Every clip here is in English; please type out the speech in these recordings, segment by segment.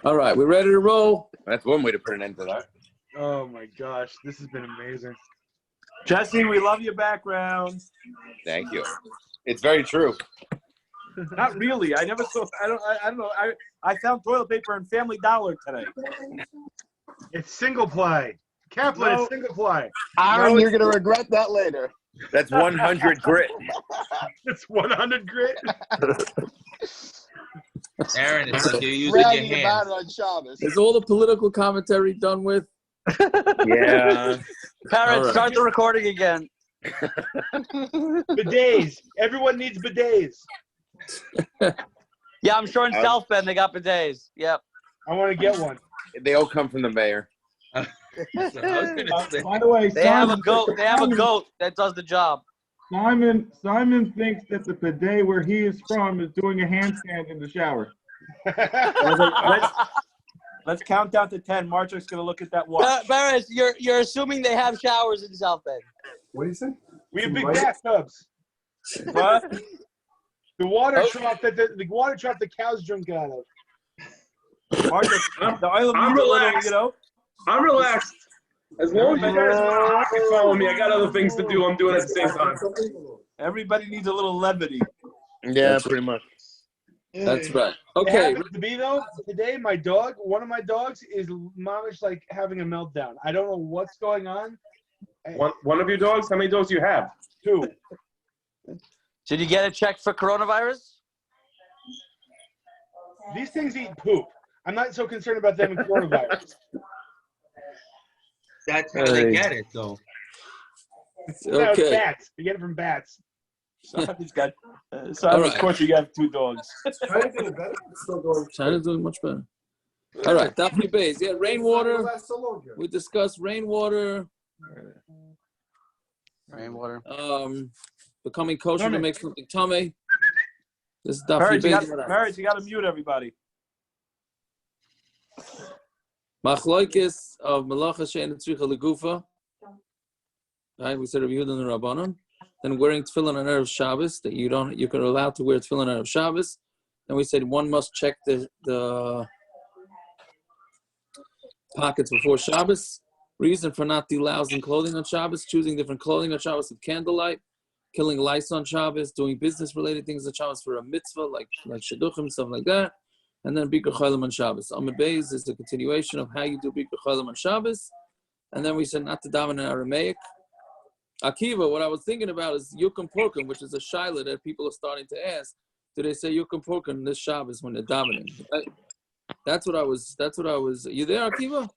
All right, we ready to roll? That's one way to put an end to that. Oh my gosh, this has been amazing. Jesse, we love your background. Thank you. It's very true. Not really. I never saw. I don't know. I found toilet paper in Family Dollar today. It's single ply. Kaplan, No. it's single ply. Aaron, you're gonna regret that later. That's 100 grit. It's 100 grit. Aaron, it's like you're using your Bragging about hands. it on Shabbos. Is all the political commentary done with? Yeah. Parents, right. start the recording again. Bidets. Everyone needs bidets. Yeah, I'm sure in South Bend they got bidets. Yep. I want to get one. They all come from the mayor. So I was gonna say, By the way, They have a Simon, goat. They have a goat that does the job. Simon thinks that the bidet where he is from is doing a handstand in the shower. Let's count down to 10. Marchuk's gonna look at that watch. Barris, you're assuming they have showers in South Bend. What do you say? We have big bathtubs. What? The water trough that the water trough the cows drink out of. Marchuk, the oil I'm needs a little, relaxed. you know. I'm relaxed. As long as you guys want to follow me, I got other things to do. I'm doing at the same time. Everybody needs a little levity. Yeah, pretty much. That's right. It Okay. happens to be though today. One of my dogs is momish like having a meltdown. I don't know what's going on. One of your dogs? How many dogs do you have? 2. Did you get a check for coronavirus? These things eat poop. I'm not so concerned about them in coronavirus. that's how they get it, though. No, it's Okay. bats. You get it from bats. Somebody's got. All Simon, right. of course, you got 2 dogs. China's doing much better. All right, Daf Yomi Shabbos. Yeah, rainwater. We discussed rainwater. Rainwater. Becoming kosher to make something tamei. This is Daf Yomi Shabbos. Marriage, you got to mute everybody. Machlokes of melacha she'en tzricha legufa. Right, we said Rabbi Yehuda and the Rabbanon. Then wearing tefillin on Erev Shabbos, that you're allowed to wear tefillin on Erev Shabbos. Then we said one must check the pockets before Shabbos. Reason for not delousing clothing on Shabbos, choosing different clothing on Shabbos with candlelight, killing lice on Shabbos, doing business-related things on Shabbos for a mitzvah, like shidduchim, stuff like that. And then Bikur Cholim on Shabbos. Amud Beis is the continuation of how you do Bikur Cholim on Shabbos. And then we said not to daven in Aramaic. Akiva, what I was thinking about is Yukum Porkum, which is a shaila that people are starting to ask. Do they say Yukum Porkum this Shabbos when they're davening? That's what I was. You there, Akiva?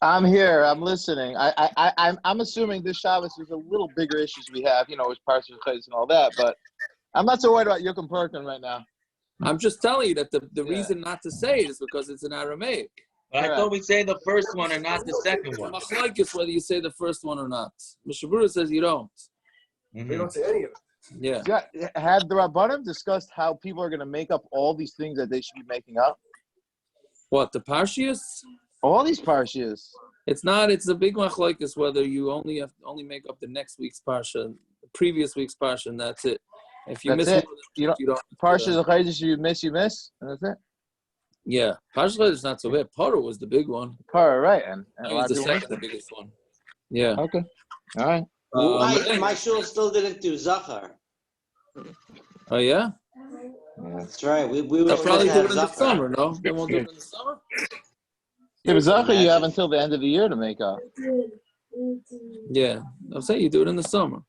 I'm here. I'm listening. I'm assuming this Shabbos is a little bigger issues we have, with parts of and all that. But I'm not so worried about Yukum Perkin right now. I'm just telling you that the reason not to say it is because it's in Aramaic. But I thought we say the first one and not the second one. Machlokes whether you say the first one or not. Mishabura says you don't. Mm-hmm. We don't say any of it. Yeah. Have the Rabbanim discussed how people are going to make up all these things that they should be making up? What, the Parshias? All these Parshias. It's not. It's a big machlokes whether you only make up the next week's parsha, the previous week's parsha, and that's it. If you That's miss it. one, You don't. Parsha the Chaydish, you miss, and that's it. yeah, parsha is not so bad. Paro was the big one. Paro, right? And That was the second biggest one. Yeah. Okay. All right. My shul still didn't do zachar. Oh yeah. That's right. We were They'll probably do supposed it to in have the zachar. summer. No, they won't do it in the summer. Yeah, but Zachar you have until the end of the year to make up. Yeah, I'm saying you do it in the summer.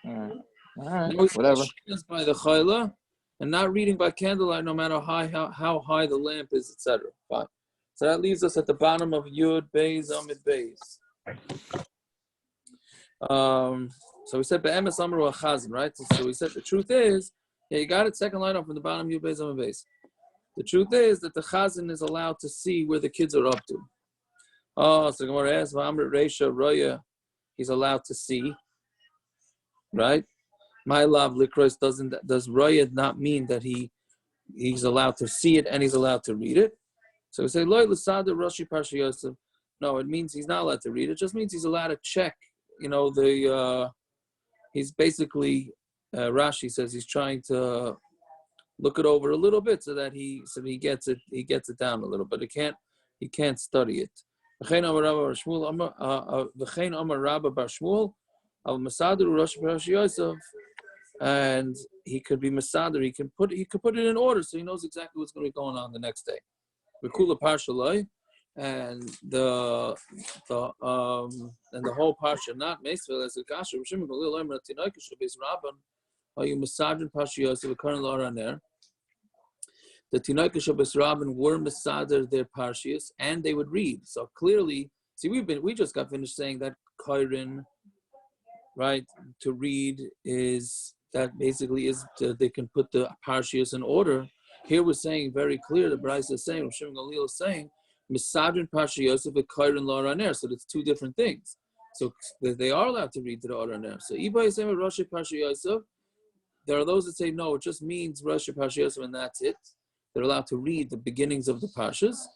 All right. No, Whatever. Is by the chayla, and not reading by candlelight, no matter how high the lamp is, etc. Fine. So that leaves us at the bottom of Yud Beis Amud Beis. So we said be'emes amru chazan, right? So we said the truth is, you got it. Second line up from the bottom Yud Beis Amud Beis. The truth is that the chazan is allowed to see where the kids are up to. Oh, so Gemara asks, "V'amrit Reisha Roya," he's allowed to see, right? My love likros does Roya not mean that he's allowed to see it and he's allowed to read it? So we say Loy l'sada Rashi Parsha Yosef. No, it means he's not allowed to read it. It just means he's allowed to check. He's basically Rashi says he's trying to look it over a little bit so that he gets it down a little, but he can't study it. V'chein amar Rabba bar Shmuel, al Masader Rosh Yosef, and he could be Masader. He could put it in order so he knows exactly what's going to be going on the next day. V'kula parshaloi, and the whole parsha not Meisvel as a kasher. Rishon Galil Omer Tinoik Shabes Rabban. Are you Masader Parsha Yosef? Current law on there. The Tinoik Shabbos Rabban were Masader their parshias, and they would read. So clearly, we just got finished saying that Kairin, right, to read is that basically is they can put the parshias in order. Here we're saying very clear. The Bais is saying, Rishon Galil is saying, Masader Parsha Yosef and Kairin la Raner. So it's two different things. So they are allowed to read to the Raner. So Iba is saying Rosh Parsha Yosef. There are those that say no, it just means Rosh Parsha Yosef and that's it. They're allowed to read the beginnings of the Pashas.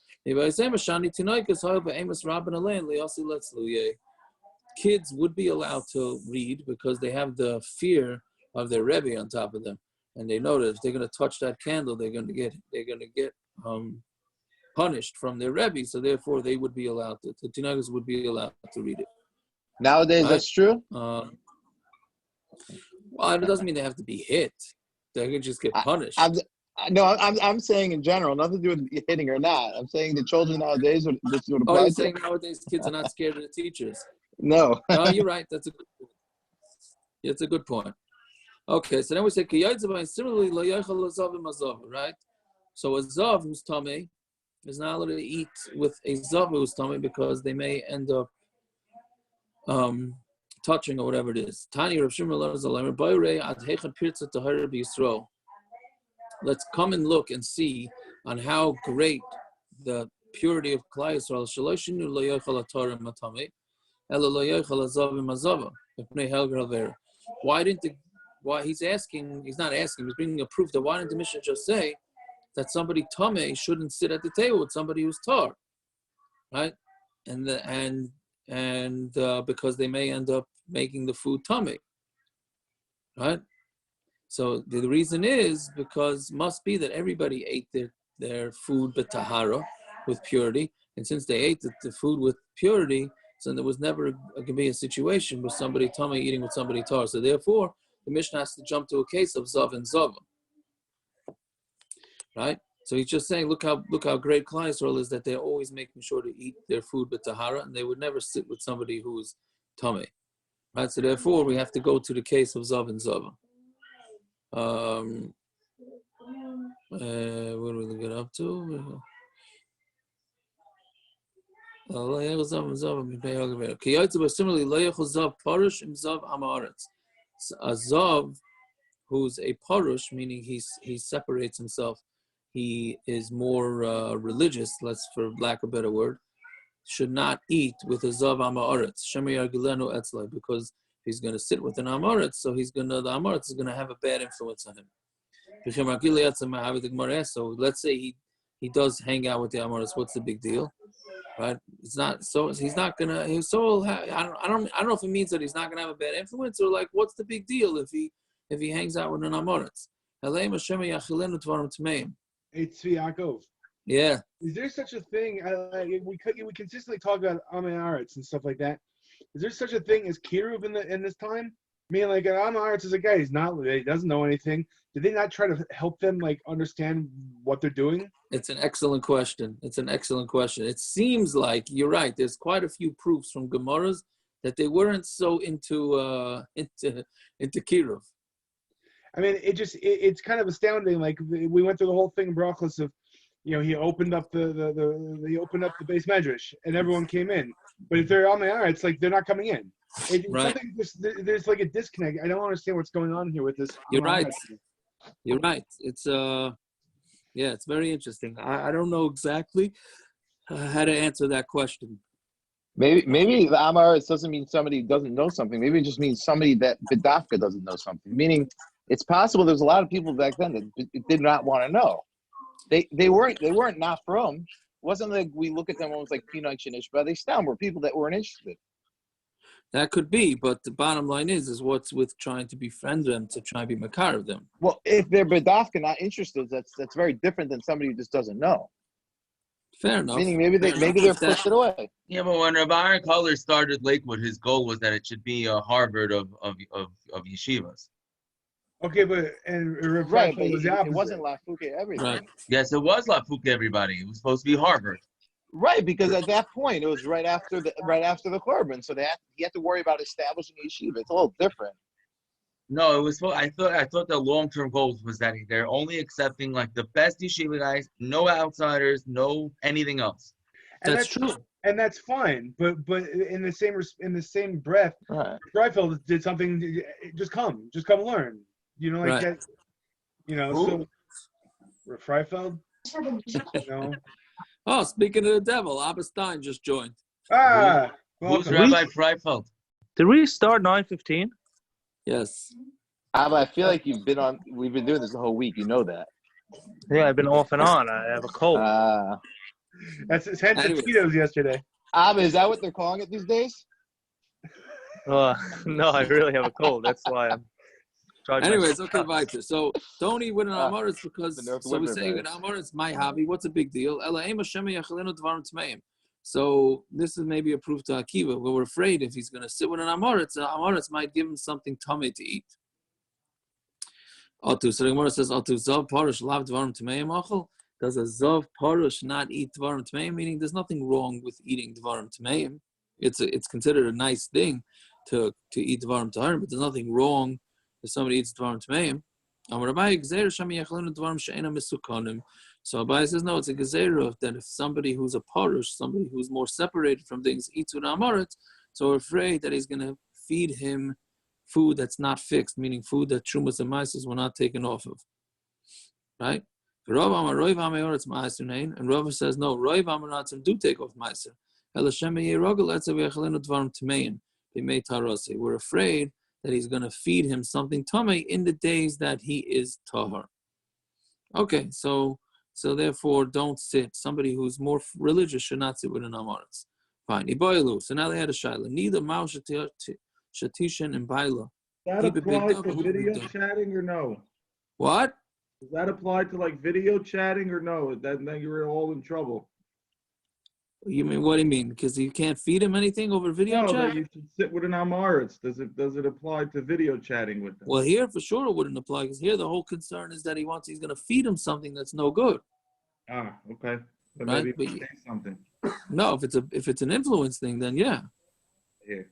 Kids would be allowed to read because they have the fear of their Rebbe on top of them, and they know that if they're going to touch that candle, they're going to get punished from their Rebbe. So therefore, they would be allowed to. The teenagers would be allowed to read it. Nowadays, right? That's true. Well, it doesn't mean they have to be hit. They could just get punished. I'm saying in general, nothing to do with hitting or not. I'm saying the children nowadays this would apply. Oh, you're saying nowadays kids are not scared of the teachers? No. No, you're right. That's a good point. Okay, so then we say similarly, right? So a zav who's tamei is not allowed to eat with a zav who's tamei because they may end up touching or whatever it is. Tani Rav Shimon Yisroel. Let's come and look and see on how great the purity of klal Yisroel. Why he's not asking, he's bringing a proof that why didn't the Mishna just say that somebody tamei shouldn't sit at the table with somebody who's tar, right? And because they may end up making the food tamei, right? So the reason is because must be that everybody ate their food but tahara with purity, and since they ate the food with purity, so there was never going to be a situation with somebody tamei eating with somebody tar. So therefore, the Mishna has to jump to a case of zav and zavah, right? So he's just saying, look how great klal Yisroel is that they're always making sure to eat their food with tahara, and they would never sit with somebody who is tamei, right? So therefore, we have to go to the case of zav and zavah. What do we get up to? Similarly, a zav who's a parush, meaning he separates himself, he is more religious, for lack of a better word, should not eat with a zav amaretz, because he's going to sit with an amaretz, so the amaretz is going to have a bad influence on him. So let's say he does hang out with the amaretz. What's the big deal, right? It's not so. He's not gonna. I don't know if it means that he's not gonna have a bad influence, or like what's the big deal if he hangs out with an amaretz? Yeah. Is there such a thing? We consistently talk about amaretz and stuff like that. Is there such a thing as kiruv in this time? I mean, like amaretz is a guy. He doesn't know anything. Did they not try to help them understand what they're doing? It's an excellent question. It seems like you're right. There's quite a few proofs from Gemaras that they weren't so into kiruv. I mean, it's kind of astounding. Like we went through the whole thing in brachos of, he opened up the base medrash and everyone came in. But if they're on the air, it's like they're not coming in. Right. There's like a disconnect. I don't understand what's going on here with this. You're right. It's it's very interesting. I don't know exactly how to answer that question. Maybe the amaretz doesn't mean somebody doesn't know something. Maybe it just means somebody that bedafka doesn't know something. Meaning, it's possible there's a lot of people back then that did not want to know. They weren't not from. It wasn't like we look at them almost like peanuts and ishba. They still were people that weren't interested. That could be, but the bottom line is what's with trying to befriend them, to try and be makar of them. Well, if they're bedafka, not interested, that's very different than somebody who just doesn't know. Fair enough. Meaning maybe they're pushed it away. Yeah, but when Rabbi Aaron Color started Lakewood, his goal was that it should be a Harvard of yeshivas. Okay, but and Right, but was the opposite. it wasn't lafuke everything. Right. Yes, it was Lafuke everybody. It was supposed to be Harvard. Right, because at that point it was right after the korban, so he had to worry about establishing a yeshiva. It's a little different. No, it was. I thought the long-term goal was that they're only accepting like the best yeshiva guys, no outsiders, no anything else. And that's true, and that's fine. But in the same breath, Right. Freifeld did something. Just come learn. You know, like Right. that. You know, so Freifeld. You know. Oh, speaking of the devil, Abba Stein just joined. Who's Rabbi Freifeld? Did we start 9:15? Yes. Abba, I feel like we've been doing this the whole week. You know that. Yeah, I've been off and on. I have a cold. That's his head to Tito's yesterday. Abba, is that what they're calling it these days? No, I really have a cold. That's why I'm trying. Anyways, okay, weiter. So don't eat with an amoritz because so we say with amoritz my hobby. What's a big deal? So this is maybe a proof to Akiva. We're afraid if he's going to sit with an amoritz might give him something tamei to eat. Atu. So the Gemara says, Atu zav parush lav dvarim tamei machal. Does a zav parush not eat dvarim tamei? Meaning there's nothing wrong with eating dvarim tamei. It's considered a nice thing to eat dvarim tahara, but there's nothing wrong if somebody eats dvarim tamei. So Abai says, no, it's a gezeiros that if somebody who's a parush, somebody who's more separated from things, eats with amoritz, so we're afraid that he's going to feed him food that's not fixed, meaning food that trumas and maises were not taken off of. Right? And Rava says, no, roiv amaratzim do take off maiser. We're afraid that he's going to feed him something tamei in the days that he is tahar. Okay, so therefore don't sit. Somebody who's more religious should not sit with an amoritz. Fine. So now they had a shaila. Neither mao shatishan and baila. Does that apply to video chatting or no? What? Does that apply to like video chatting or no? Then you're all in trouble. You mean, what do you mean? Because you can't feed him anything over video chat? No, you should sit with an amoritz. Does it apply to video chatting with them? Well, here for sure it wouldn't apply, because here the whole concern is that he's going to feed him something that's no good. Ah, okay. But right? maybe say something. No, if it's an influence thing, then yeah. Yeah.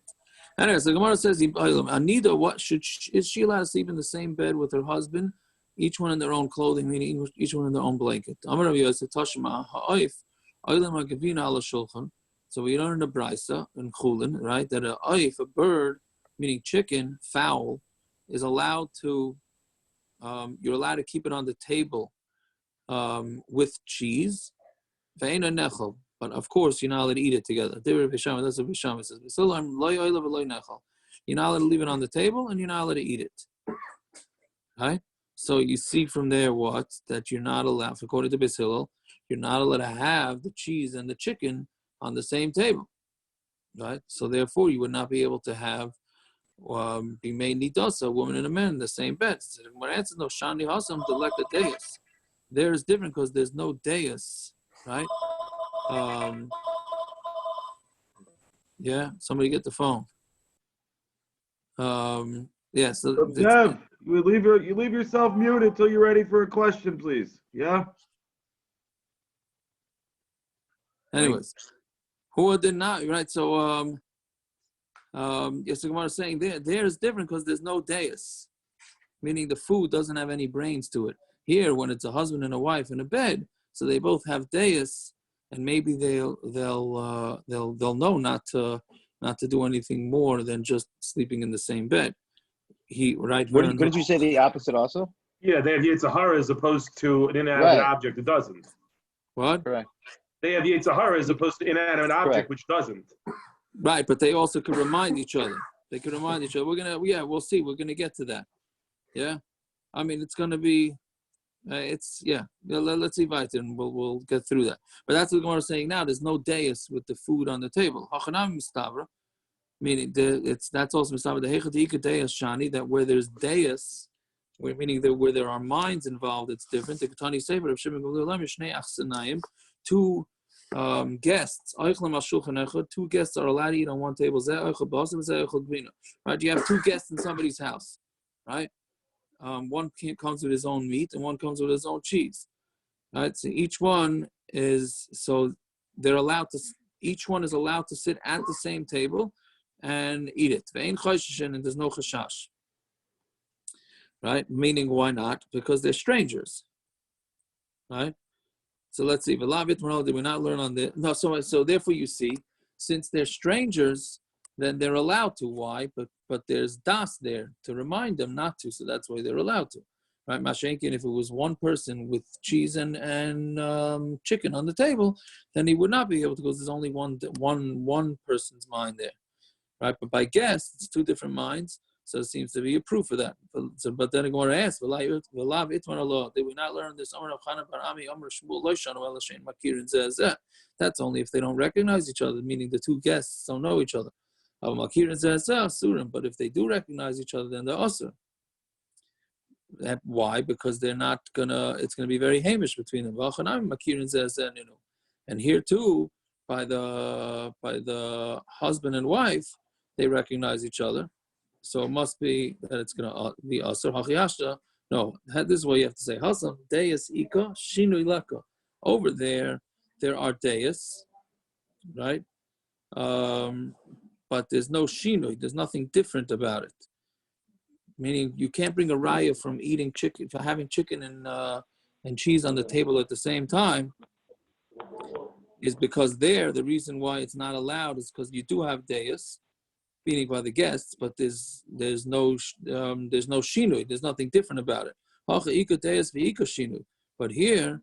Anyway, so Gemara says, nidda, is she allowed to sleep in the same bed with her husband, each one in their own clothing, meaning each one in their own blanket? So we learn in the Brisa in Chulin, right, that a bird, meaning chicken, fowl, is allowed to, you're allowed to keep it on the table with cheese, but of course you're not allowed to eat it together. That's what Bais Shamai says. You're not allowed to leave it on the table, and you're not allowed to eat it. Right? So you see from there that you're not allowed, according to Bais Hillel, you're not allowed to have the cheese and the chicken on the same table, right? So therefore, you would not be able to have be made nidda, a woman and a man in the same bed. So when answer no shani hasam delek the deus, there is different because there's no deus, right? Yeah, somebody get the phone. Yeah, so Dev, you leave yourself muted until you're ready for a question, please. Yeah. Anyways, who did not, right? So, yes, the Gemara is saying there is different because there's no deus, meaning the food doesn't have any brains to it. Here, when it's a husband and a wife in a bed, so they both have deus, and maybe they'll know not to do anything more than just sleeping in the same bed. What did you say the opposite also? Yeah, they have Yitzhahara as opposed to an inanimate object that doesn't. What? Correct. They have Yitzhahara as opposed to inanimate object which doesn't. Right, but they also could remind each other. We'll see. We're gonna get to that. Yeah, I mean it's gonna be, let's see weiter and we'll get through that. But that's what the Gemara is saying now. There's no deus with the food on the table. meaning that's also the hechadika deis shani, that where there's deis, meaning that where there are minds involved, it's different. The Ketani Sefer of Shimon Gamliel, two guests, two guests are allowed to eat on one table. Right? You have two guests in somebody's house, right? One comes with his own meat and one comes with his own cheese, right? So each one is each one is allowed to sit at the same table and eat it. And there's no chashash, right? Meaning, why not? Because they're strangers, right? So let's see. Did we not learn on this? No. So therefore, you see, since they're strangers, then they're allowed to. Why? But there's das there to remind them not to. So that's why they're allowed to, right? Mashenkin, if it was one person with cheese and chicken on the table, then he would not be able to, because there's only one person's mind there, right? But by guests, it's two different minds. So it seems to be a proof of that. But then I'm going to ask, did we not learn this? That's only if they don't recognize each other, meaning the two guests don't know each other. But if they do recognize each other, then they're asur. Why? Because they're not it's gonna be very hamish between them. And here too, by the husband and wife, they recognize each other. So it must be that it's going to be asur. No, this is what you have to say. Hasam deis ika shinui leka. Over there are deis, right? But there's no shinui. There's nothing different about it. Meaning, you can't bring a raya from eating chicken, for having chicken and cheese on the table at the same time. Is because the reason why it's not allowed is because you do have deis, meaning by the guests, but there's no shinui. There's nothing different about it. But here,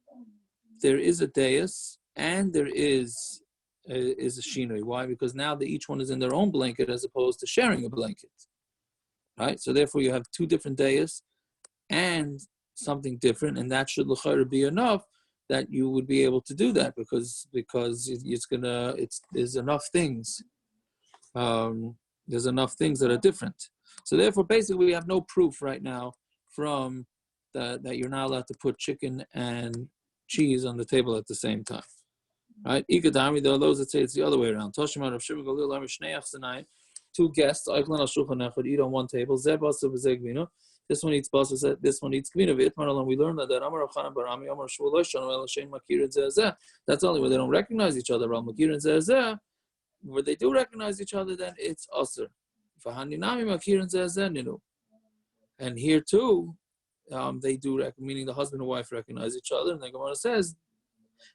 there is a deis and there is a shinui. Why? Because now each one is in their own blanket as opposed to sharing a blanket. Right? So therefore, you have two different deis and something different, and that should be enough that you would be able to do that because there's enough things. There's enough things that are different. So therefore, basically, we have no proof right now from that you're not allowed to put chicken and cheese on the table at the same time. Right? There are those that say it's the other way around. Two guests eat on one table. This one eats basar, this one eats gvina. We learned that that's only when they don't recognize each other. Where they do recognize each other, then it's asur. And here too, they do, meaning the husband and wife recognize each other, and the Gemara says,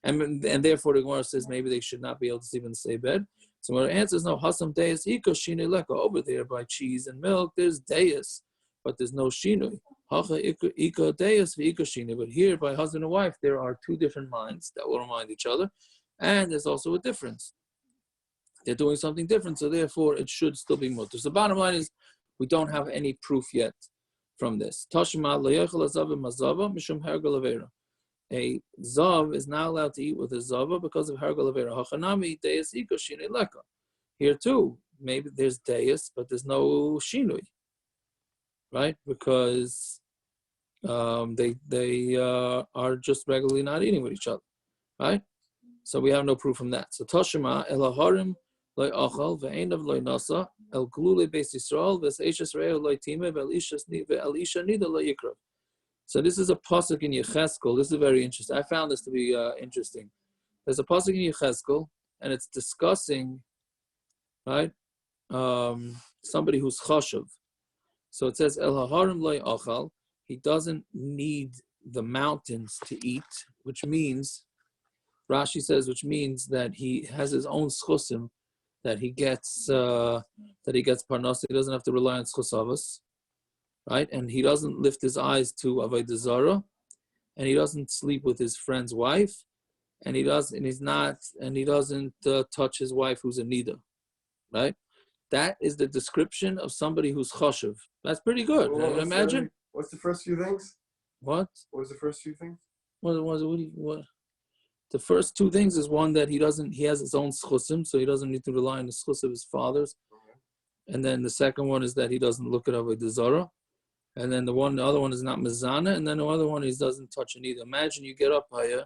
and therefore the Gemara says maybe they should not be able to sleep in the same bed. So our answer is no. Hasam deis ika shinui leka. Over there by cheese and milk, there's deis, but there's no shinui. Hacha ika deis v'ika shinui. But here by husband and wife, there are two different minds that will remind each other, and there's also a difference. They're doing something different, so therefore it should still be mutter. So the bottom line is, we don't have any proof yet from this. Tashma loyechel zavah mazava mishum hergal avera. A zav is not allowed to eat with a zavah because of hergal avera. Hachanami deis ika shinui leka. Here too, maybe there's deis, but there's no shinui, right? Because they are just regularly not eating with each other, right? So we have no proof from that. So Tashma elaharim. Loy achal ve'enav loy nasa el glule Bais Yisroel v'seishes reo loy tumah ve'el isha nidda loy yikrav. So this is a pasuk in Yecheskel. This is very interesting. I found this to be interesting. There's a pasuk in Yecheskel, and it's discussing, right, somebody who's chashav. So it says el haharim loy achal. He doesn't need the mountains to eat, which means Rashi says, which means that he has his own schusim. That he gets parnasa. He doesn't have to rely on schusavos, right? And he doesn't lift his eyes to avodah zarah, and he doesn't sleep with his friend's wife, and he doesn't touch his wife who's a nidda, right? That is the description of somebody who's chashuv. That's pretty good. Well, imagine. What's the first few things? What? What was the first few things? What? The first two things is one that he has his own schusim, so he doesn't need to rely on the schus of his fathers. and then the second one is that he doesn't look at Avodah Zarah, and then the other one is not mezana, and then the other one he doesn't touch it either. Imagine you get up by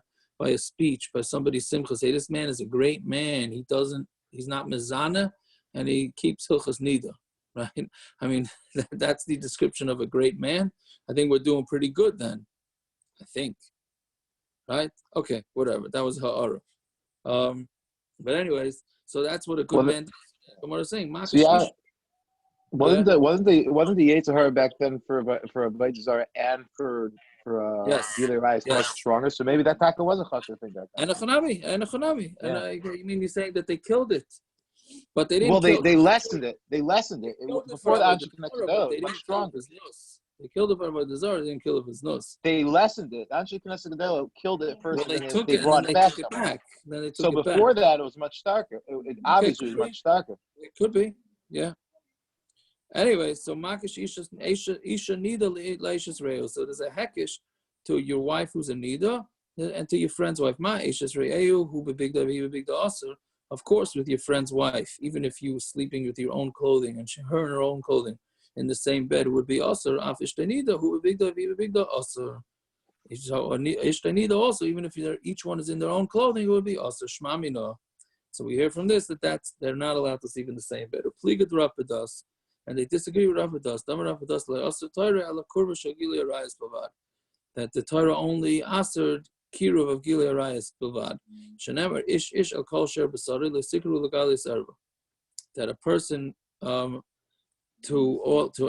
a speech by somebody simcha, say this man is a great man. He's not mezana, and he keeps hilchas nidda, right? I mean, that's the description of a great man. I think we're doing pretty good then. I think, right? Okay, whatever. That was ha'ara. But anyways, so that's what a good man does. What I'm saying, wasn't the gezeiros back then for a Bais Shamai and for gezeiros much stronger? So maybe that taka was a chashuv thing back then. And a chonami. You mean you're saying that they killed it, but they didn't. Well, they lessened it. They lessened it before the Amud connected. It much stronger. They killed it for Avodah Zarah. They didn't kill it for his nose. They lessened it. Anshe Knesset killed it first. Well, they took they it brought and it took back. it back. Then they took so it before back. that, it was much starker. It obviously was much starker. It could be, yeah. Anyway, so makish isha nidda leishas reo. So there's a hekish to your wife who's a nidda, and to your friend's wife. Ma ishas reo who bebigda aser. Of course, with your friend's wife, even if you were sleeping with your own clothing and her in her own clothing in the same bed, it would be aser. Af ishtanida who bebigda aser. Ishtanida also, even if each one is in their own clothing, it would be aser shmamina. So we hear from this that they're not allowed to sleep in the same bed. And they disagree with Rapidas. That the Torah only answered kiruv of Gilei Arayis Bilvad. Shenemer ish al kol sher b'sari lesikru legali serva. That a person to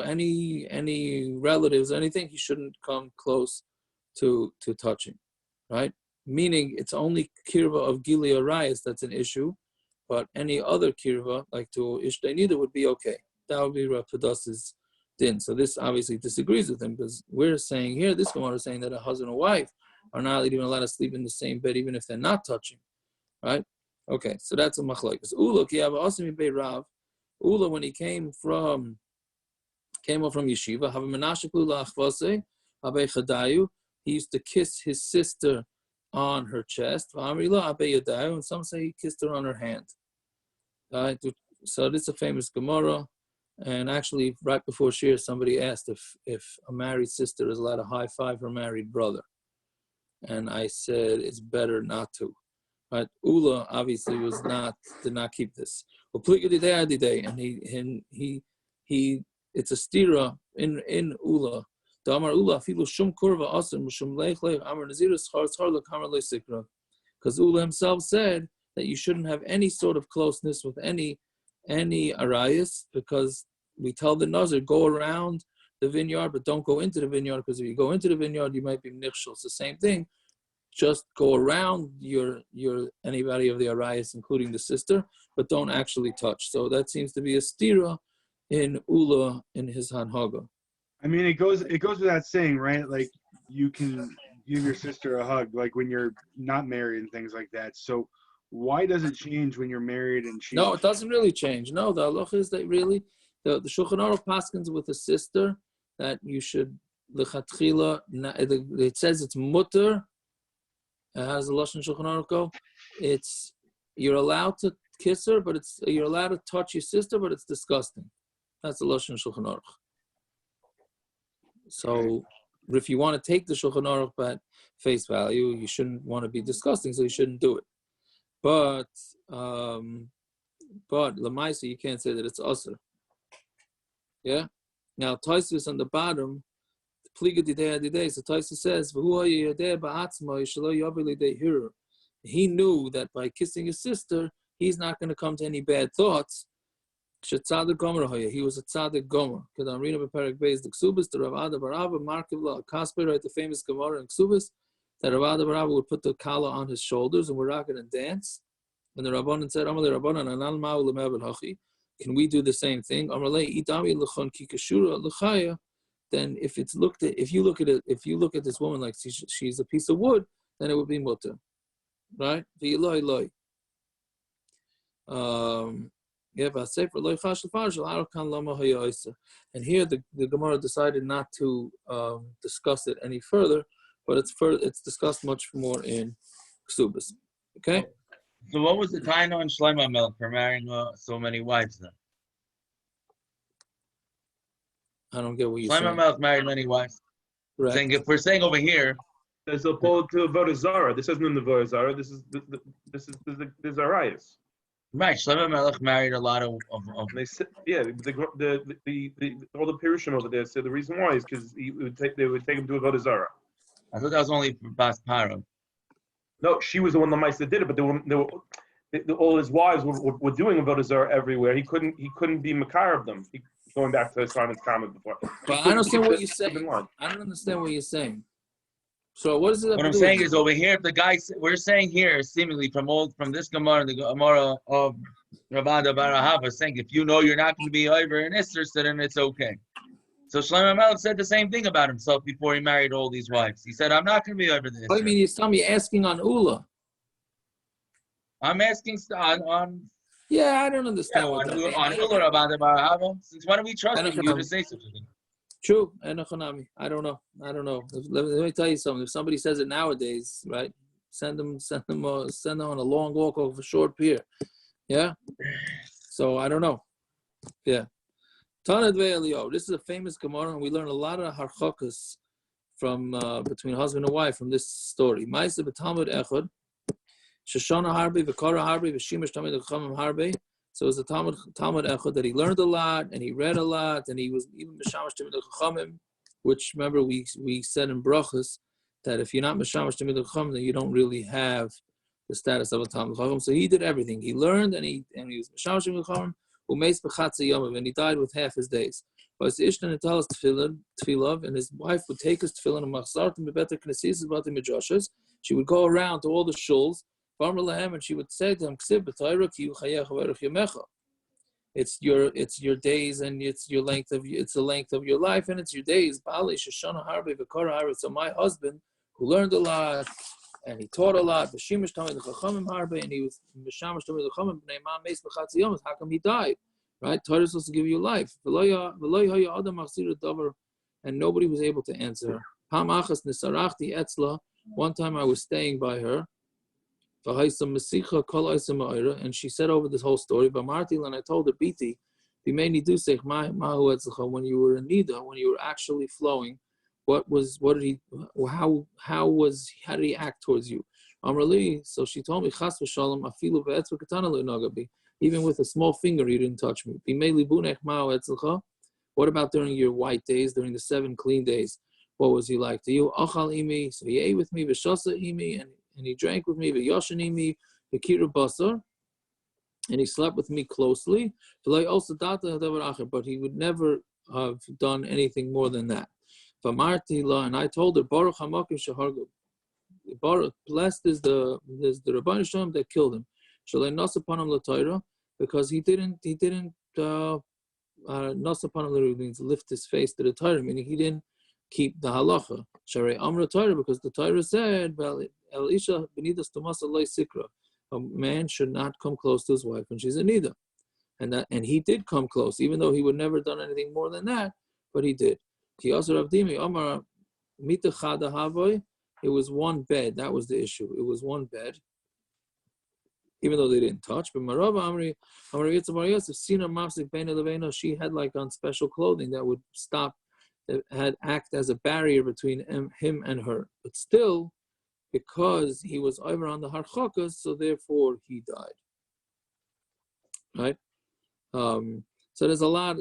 any relatives, anything, he shouldn't come close to touching, right? Meaning it's only kirva of Gilei Arayis that's an issue, but any other kirva like to Ishtay Nidda would be okay. That would be Rapadas's din. So this obviously disagrees with him because we're saying here, this Gemara is saying that a husband and wife are not even allowed to sleep in the same bed even if they're not touching, right? Okay, so that's a machlokes. Ula ki have also be Rav. Ula when he came up from yeshiva, have a menashiklu la'achvase, abe chadayu. He used to kiss his sister on her chest. And some say he kissed her on her hand. So this is a famous Gemara. And actually, right before Shir, somebody asked if a married sister is allowed to high five her married brother. And I said it's better not to. Right? Ula obviously did not keep this. And he it's a stira in Ula. Because Ula himself said that you shouldn't have any sort of closeness with any arayas, because we tell the nazir go around the vineyard, but don't go into the vineyard, because if you go into the vineyard, you might be nichshel. It's the same thing. Just go around your anybody of the arayas, including the sister, but don't actually touch. So that seems to be a stira in Ula in his hanhaga. I mean, it goes without saying, right? Like you can give your sister a hug, like when you're not married and things like that. So why does it change when you're married and she? No, it doesn't really change. No, the halacha is that really the Shulchan Aruch paskens with a sister that you should lechatchila. It says it's mutter. How does the lashon Shulchan Aruch go? It's you're allowed to kiss her, but you're allowed to touch your sister, but it's disgusting. That's the lashon Shulchan Aruch. So if you want to take the Shulchan Aruch at face value, you shouldn't want to be disgusting, so you shouldn't do it. But Lamaisa, you can't say that it's usher. Yeah. Now Tosfos on the bottom, Pliga Didei. So Tosfos says, he knew that by kissing his sister, he's not going to come to any bad thoughts. He was a tzaddik gomer. Kedarina beperek beis the ksubis the Rav Ada Barava Markivla Kasper, right? The famous Gemara in ksubis that Rav Ada Barava would put the kala on his shoulders and we're not going to dance. And the Rabbanan said, "Amalei Rabbanan anal ma'u lemevel hachi." Can we do the same thing? Amalei itami lechon kikashura lechaya. Then if you look at this woman like she's a piece of wood, then it would be mutter, right? V'iloi loi. And here the Gemara decided not to discuss it any further, but it's discussed much more in Ksubas. Okay? So what was the time on Shlomo Melech for marrying so many wives then? I don't get what you're Shlomo saying. Melech married many wives. Correct. Saying if we're saying over here, As opposed to Avodah Zarah. This isn't in the Avodah Zarah. This is the Zarayas. right? Shlomo Melech married a lot of And they said, yeah, the all the Pirushim over there said the reason why is because they would take him to Avodah Zarah. I thought that was only for Bas Para. No, she was the one that did it, but all his wives were doing Avodah Zarah everywhere. He couldn't be Makar of them. Going back to Simon's comment before. But I don't understand what you're saying. I don't understand what you're saying. So what is it? What I'm saying is over here, the guy we're saying here, seemingly from this Gemara, the Gemara of Ravada Barahava, saying if you know you're not going to be over in Isser, so then it's okay. So Shlomo Melech said the same thing about himself before he married all these wives. He said, "I'm not going to be over this." I mean, you're asking on Ula. I'm asking on. Yeah, I don't understand on Ula Ravada Barahava. Since when are we trusting you to say such a thing? True, I don't know. Let me tell you something. If somebody says it nowadays, right? Send them on a long walk over a short pier. Yeah. So I don't know. Yeah. This is a famous Gemara, and we learn a lot of halachos from between husband and wife from this story. Ma'aseh b'Talmud echad, sheshana harbe v'kara harbe v'shimish tamei chacham harbe. So it was a Talmud echad that he learned a lot and he read a lot and he was even mishamash tamei chachamim, which remember we said in brachas that if you're not mishamash tamei chachamim, then you don't really have the status of a Talmud chacham. So he did everything. He learned and he was mishamash tamei chachamim. And he died with half his days. But and his wife would take his tefillin. She would go around to all the shuls, and she would say to him, it's your days and it's the length of your life and it's your days. So my husband, who learned a lot and he taught a lot, and he was how come he died? Right? Torah is supposed to give you life. And nobody was able to answer. One time I was staying by her, and she said over this whole story, and I told her, Biti, when you were in nidda, when you were actually flowing, how did he act towards you? So she told me, even with a small finger, you didn't touch me. What about during your white days, during the 7 clean days? What was he like to you? So he ate with me, and he drank with me, and he slept with me closely. But he would never have done anything more than that. And I told her, blessed is the Rabban Shem that killed him. Because he didn't means lift his face to the Torah, meaning he didn't keep the halacha. Because the Torah said, a man should not come close to his wife when she's in nidda. And he did come close, even though he would never done anything more than that, but he did. It was one bed. That was the issue. It was one bed, even though they didn't touch. But she had like on special clothing that would stop, that had act as a barrier between him and her. But still, because he was over on the halachos, so therefore he died. Right? So there's a lot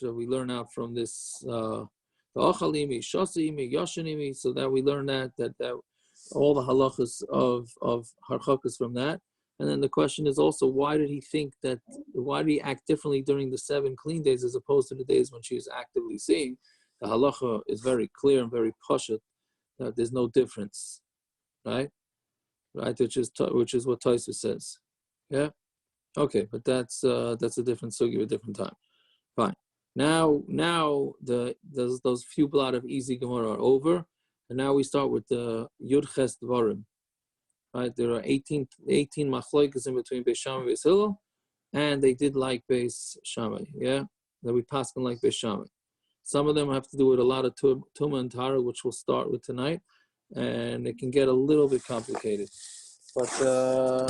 we learn out from this. So that we learn that all the halachos of halachos from that. And then the question is also, why did he act differently during the 7 clean days as opposed to the days when she was actively seeing? The halacha is very clear and very pashut that there's no difference, right? Which is what Taisa says. Yeah. Okay, but that's a different sugi, a different time. Fine. Now those few blot of easy Gemara are over, and now we start with the Yud Ches Dvarim. Right, there are 18 machlokas in between Bais Shamai and Bais Hillel, and they did like Bais Shamai. Yeah, that we pasken like Bais Shamai. Some of them have to do with a lot of tumah and tahara, which we'll start with tonight, and it can get a little bit complicated, but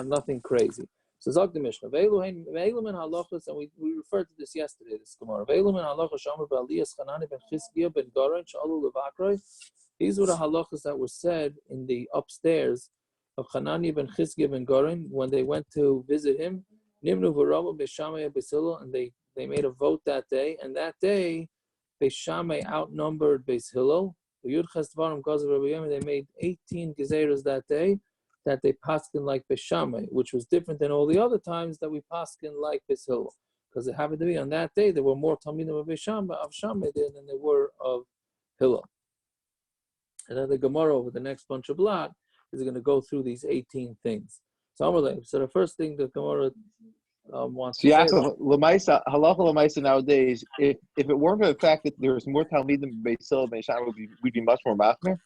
nothing crazy. So Zog the Mishnah. Ve'elu min halachos, and we referred to this yesterday. This Gemara. Ve'elu min halachos shamar ba'aliyas Chanani ben Chizkiya ben Goren sh'alu levakroi. These were the halachos that were said in the upstairs of Chanani ben Chizkiya ben Goren when they went to visit him. Nimnu v'rama Bais Shamai Bais Hillel, and they made a vote that day, and that day Bais Shamai outnumbered Bais Hillel. They made 18 gezeiros that day, that they pasken like Bais Shamai, which was different than all the other times that we pasken like Bais Hillel, because it happened to be on that day there were more talmidim of Bais Shamai there than there were of Hillel. And then the Gemara over the next bunch of blot is going to go through these 18 things. So the first thing the Gemara wants to say. Halacha l'maisa nowadays, if it weren't for the fact that there was more talmidim in Bais Hillel and Bais Shamai, we'd be much more machmir.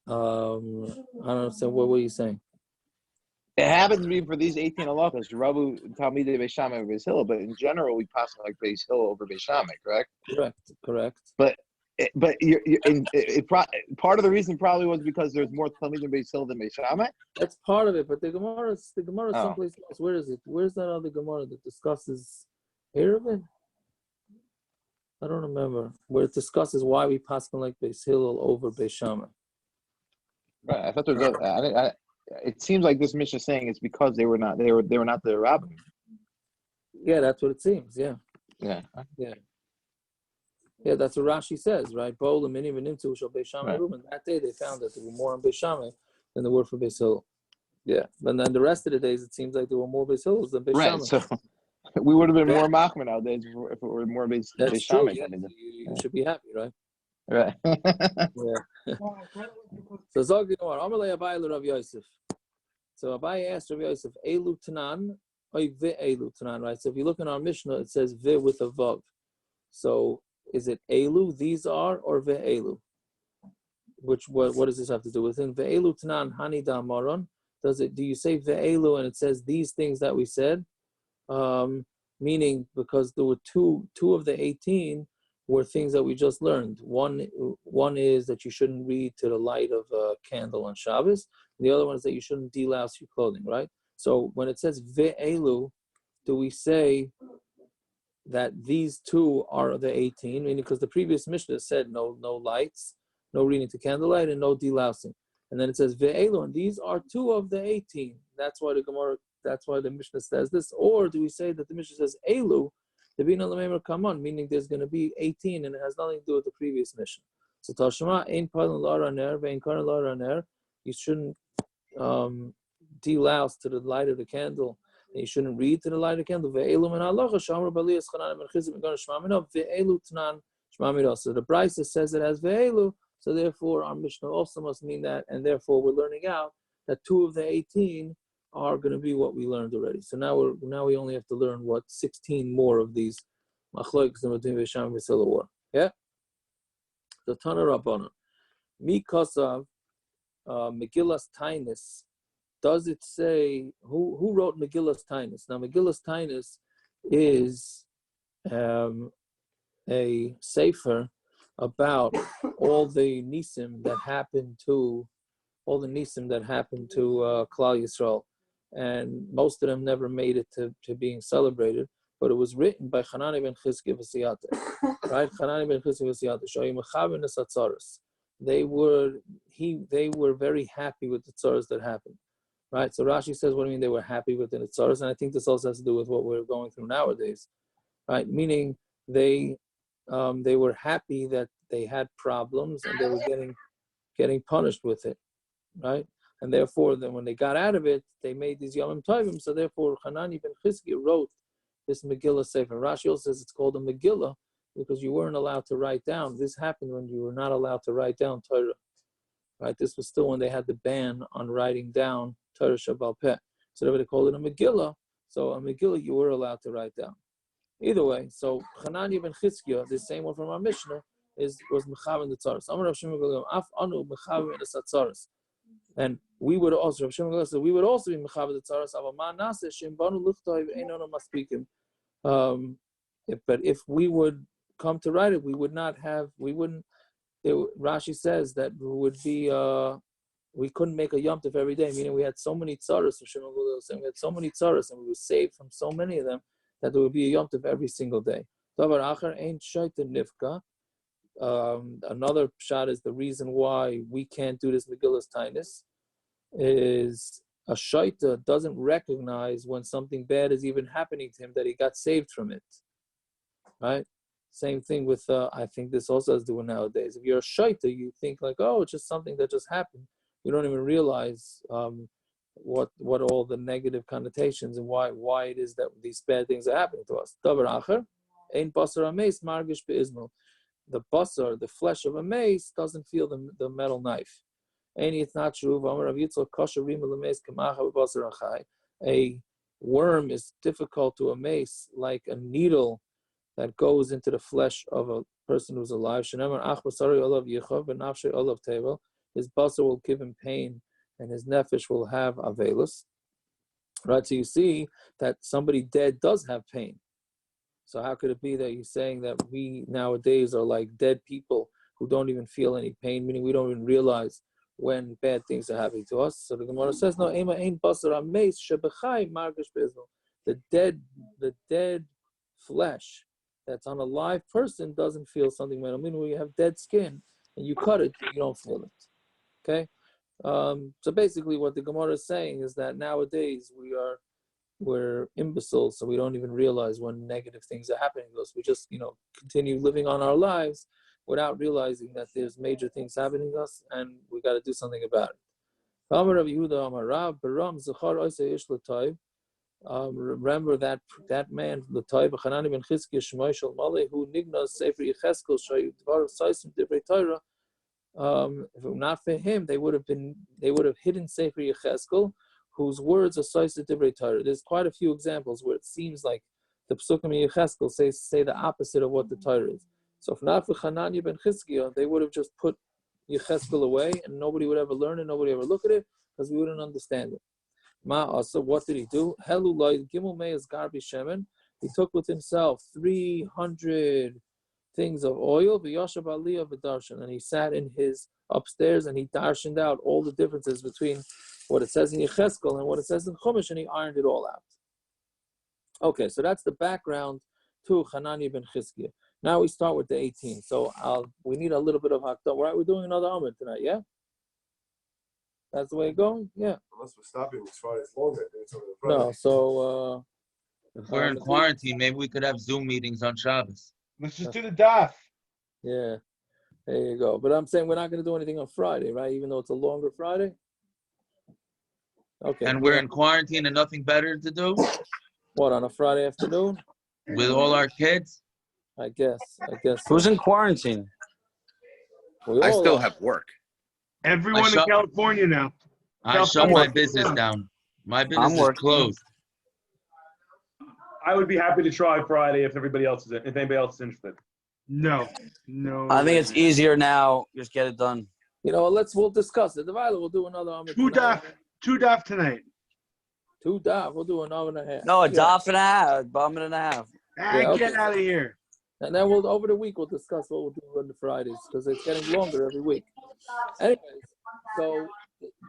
I don't understand. What were you saying? It happens to be for these 18 halachos, Rabu, Talmidei Bais Shamai over Bais Hillel, but in general, we pass like Bais Hillel over Bais Shamai, correct? Correct. But part of the reason probably was because there's more Talmidim Bais Hillel than Bais Shamai. That's part of it, but the Gemara someplace else. Where is it? Where's that other Gemara that discusses here of it? I don't remember. Where it discusses why we pass like Bais Hillel over Bais Shamai. Right. I thought there was. It seems like this Mishnah is saying it's because they were not the rabbis. Yeah, that's what it seems. Yeah. Yeah. Yeah, that's what Rashi says, right? Bola minim and nimtu shel Bais Shamai room, and that day they found that there were more on Bais Shamai than there were for Bais Hillel. Yeah, and then the rest of the days it seems like there were more Bais Hillels than Bais Shamai. Right. So we would have been more machmir nowadays if it were more Bais Shamai. Yeah. You should be happy, right? Right. Yeah. So Zog the Gemara, Amalei Abai Rav Yosef. So Abai asked Rav Yosef, Elu Tanan, oy ve Elu Tanan, right? So if you look in our Mishnah, it says ve with a vav. So is it Elu, these are, or ve Elu? What does this have to do with it? Ve Elu Tanan Hani da Maron. Do you say ve Elu and it says these things that we said? Meaning because there were two of the 18 were things that we just learned. One is that you shouldn't read to the light of a candle on Shabbos. And the other one is that you shouldn't delouse your clothing, right? So when it says ve'elu, do we say that these two are the 18? Meaning because the previous Mishnah said no lights, no reading to candlelight, and no delousing. And then it says ve'elu, and these are two of the 18. That's why the Mishnah says this. Or do we say that the Mishnah says elu, the bina l'meimer come on, meaning there's going to be 18 and it has nothing to do with the previous mission. So Tashma ein padin la'raner ve'ein karan la'raner. You shouldn't delouse to the light of the candle, and you shouldn't read to the light of the candle. Ve'elu min halachos shamar b'aliyas Chanani ben Chizkiya ben Goren shmamino ve'elu tanan shmamino. So the Bais says it as ve'elu. So therefore, our Mishnah also must mean that, and therefore we're learning out that two of the 18 are going to be what we learned already. So now we only have to learn what 16 more of these machlokas between Bais Shamai and Bais Hillel were. Yeah. The Tana Rabbanan, Mikasav, Megilas Taanis. Does it say who wrote Megilas Taanis? Now Megilas Taanis is a sefer about all the nisim that happened to klal Yisroel. And most of them never made it to being celebrated, but it was written by Chanani ben Chizkiya v'siyata, right? Chanani ben Chizkiya v'siyata, shoyim mechaber nesatzaros. They were very happy with the tzaros that happened, right? So Rashi says, what do you mean they were happy with the tzaros? And I think this also has to do with what we're going through nowadays, right? Meaning they were happy that they had problems and they were getting punished with it, right? And therefore, then when they got out of it, they made these Yomim Tovim. So therefore, Chanani ben Chizkiya wrote this Megillah Sefer. Rashi also says it's called a Megillah because you weren't allowed to write down. This happened when you were not allowed to write down Torah. Right? This was still when they had the ban on writing down Torah Shabbal Peh. So they would call it a Megillah. So a Megillah you were allowed to write down. Either way, so Chanani ben Chizkiya, the same one from our Mishnah, was Mechaber the Tzaros. Amar Rav Shimon ben Gamliel, Af anu Mechaber in the Tzaros. And we would also, Rav Shimon ben Gamliel said, we would also be Mechaber the Tzaros. But if we would come to write it, we wouldn't. Rashi says that we couldn't make a Yom Tov every day, meaning we had so many tzaras, we had so many tzaras, and we were saved from so many of them that there would be a Yom Tov every single day. Another shot is the reason why we can't do this Megilas Taanis is a shaita doesn't recognize when something bad is even happening to him that he got saved from it, right? Same thing with, I think this also has to do nowadays. If you're a shaita, you think like, oh, it's just something that just happened. You don't even realize what all the negative connotations and why it is that these bad things are happening to us. Davar acher, ein basar ameis margish beizmel. The basar, the flesh of a mace, doesn't feel the metal knife. It's not true. A worm is difficult to a mace like a needle that goes into the flesh of a person who's alive. His basar will give him pain, and his nefesh will have avelus. Right, so you see that somebody dead does have pain. So how could it be that you're saying that we nowadays are like dead people who don't even feel any pain, meaning we don't even realize when bad things are happening to us? So the Gemara says, no, the dead flesh that's on a live person doesn't feel something. I mean, when you have dead skin and you cut it, you don't feel it. Okay? So basically what the Gemara is saying is that nowadays we're imbeciles, so we don't even realize when negative things are happening to us. We just, continue living on our lives without realizing that there's major things happening to us, and we got to do something about it. Remember that man, who if not for him, they would have hidden Sefer Yecheskel, whose words are Soisa Divrei Torah. There's quite a few examples where it seems like the Psukim in Yecheskel say the opposite of what the Torah is. So if not for Hananiah ben Chizkiah, they would have just put Yecheskel away, and nobody would ever learn it, nobody ever look at it, because we wouldn't understand it. So what did he do? He took with himself 300 things of oil, and he sat in his upstairs and he darshaned out all the differences between what it says in Yecheskel and what it says in Chumash, and he ironed it all out. Okay, so that's the background to Hananiah ben Chizkiah. Now we start with the 18. So we need a little bit of hakdam. Right, we're doing another Amud tonight, yeah? That's the way it's going? Yeah. Unless we're stopping, it's Friday. It's longer. No, so... if we're in quarantine, maybe we could have Zoom meetings on Shabbos. Let's just do the daf. Yeah, there you go. But I'm saying we're not going to do anything on Friday, right? Even though it's a longer Friday? Okay. And we're in quarantine and nothing better to do? What, on a Friday afternoon? With all our kids? I guess. Who's in quarantine? I still have work. Everyone in California now. I shut my business down. My business is closed. I would be happy to try Friday if anybody else is interested. No. I think it's easier now. Just get it done. We'll discuss it. We'll do another Amud. Two daf tonight. 2 daf. We'll do an hour and a half. No, a daf and a half, bum and a half. Get out of here. And then over the week we'll discuss what we'll do on the Fridays, because it's getting longer every week. Anyways, so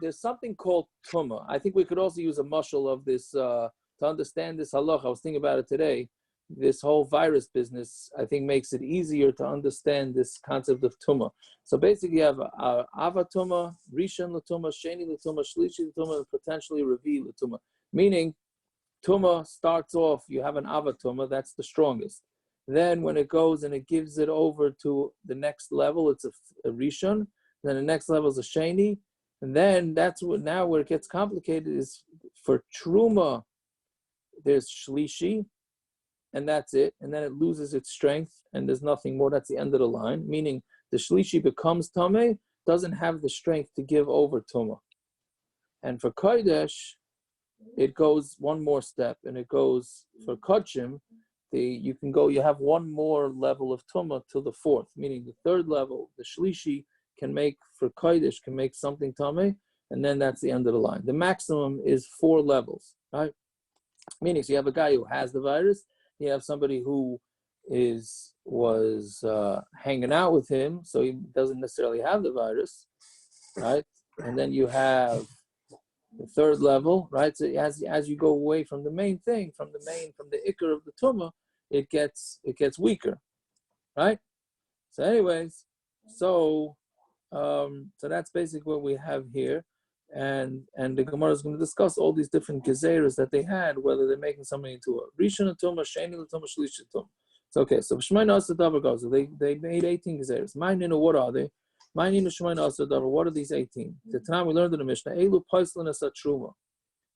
there's something called tumah. I think we could also use a mushal of this to understand this halach. I was thinking about it today. This whole virus business, I think, makes it easier to understand this concept of tumah. So basically, you have ava tumah, rishon l'tumah, sheni l'tumah, shlishi l'tumah, and potentially revi l'tumah. Meaning, tumah starts off, you have an ava tumah, that's the strongest. Then when it goes and it gives it over to the next level, it's a rishon. Then the next level is a sheni. And then that's where it gets complicated is for truma, there's shlishi, and that's it. And then it loses its strength, and there's nothing more. That's the end of the line. Meaning the shlishi becomes tamei, doesn't have the strength to give over tumah. And for kodesh, it goes one more step, and it goes for chacham. You have one more level of tumah to the fourth, meaning the third level, the shlishi can make for kodesh, can make something tamei, and then that's the end of the line. The maximum is 4 levels, right? Meaning, so you have a guy who has the virus, you have somebody who was hanging out with him, so he doesn't necessarily have the virus, right? and then you have the third level, right? So as you go away from the main thing, from the ikar of the tumah, it gets weaker, right? So anyways, so that's basically what we have here, and the Gemara is going to discuss all these different gezeiros that they had, whether they're making something into a rishon tumah, sheni tumah, shlishi tumah. So okay, so Shemay Nasa Davar goes. They made 18 gezeiros. What are they? What are these 18? The time we learned in the Mishna, Elu Paislin as a truma.